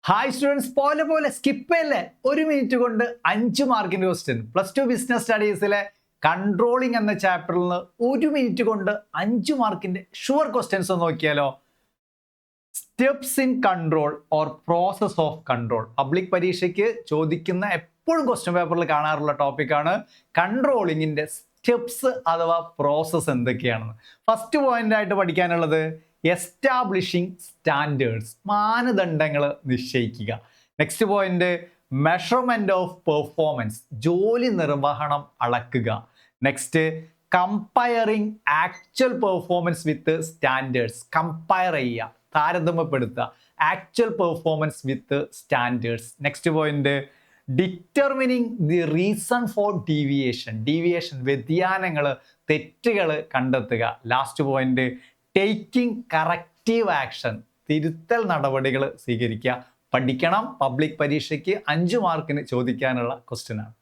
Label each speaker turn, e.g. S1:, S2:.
S1: Hi students, പോലെ skip ചെയ്യല്ലേ. ഒരു മിനിറ്റ് കൊണ്ട് 5 മാർക്കിന്റെ ക്വസ്റ്റ്യൻ. +2 ബിസിനസ് സ്റ്റഡീസിലെ കൺട്രോളിംഗ് എന്ന ചാപ്റ്ററിൽ നിന്ന് ഒരു മിനിറ്റ് കൊണ്ട് 5 മാർക്കിന്റെ ഷുവർ ക്വസ്റ്റ്യൻസ് ഒന്ന് നോക്കിയാലോ. Steps in control or process of control. Public പരീക്ഷയ്ക്ക് ചോദിക്കുന്ന എപ്പോഴും ക്വസ്റ്റ്യൻ പേപ്പറിൽ കാണാറുള്ള ടോപ്പിക്കാണ് കൺട്രോളിങ്ങിന്റെ സ്റ്റെപ്സ് അഥവാ പ്രോസസ് എന്തൊക്കെയാണെന്ന്. ഫസ്റ്റ് പോയിന്റ് ആയിട്ട് പഠിക്കാനുള്ളത് എസ്റ്റാബ്ലിഷിംഗ് സ്റ്റാൻഡേർഡ്സ്, മാനദണ്ഡങ്ങൾ നിശ്ചയിക്കുക. Next point measurement of performance, ജോലി നിർവഹണം അളക്കുക. Next comparing actual performance with standards, compare ചെയ്യുക, താരതമ്യപ്പെടുത്തുക actual performance with standards. Next point determining the reason for deviation, വ്യതിയാനങ്ങൾ, തെറ്റുകൾ കണ്ടെത്തുക. Last point taking corrective action, തിരുത്തൽ നടപടികൾ സ്വീകരിക്കുക. പഠിക്കണം, പബ്ലിക് പരീക്ഷയ്ക്ക് 5 മാർക്കിന് ചോദിക്കാനുള്ള ക്വസ്റ്റ്യൻ ആണ്.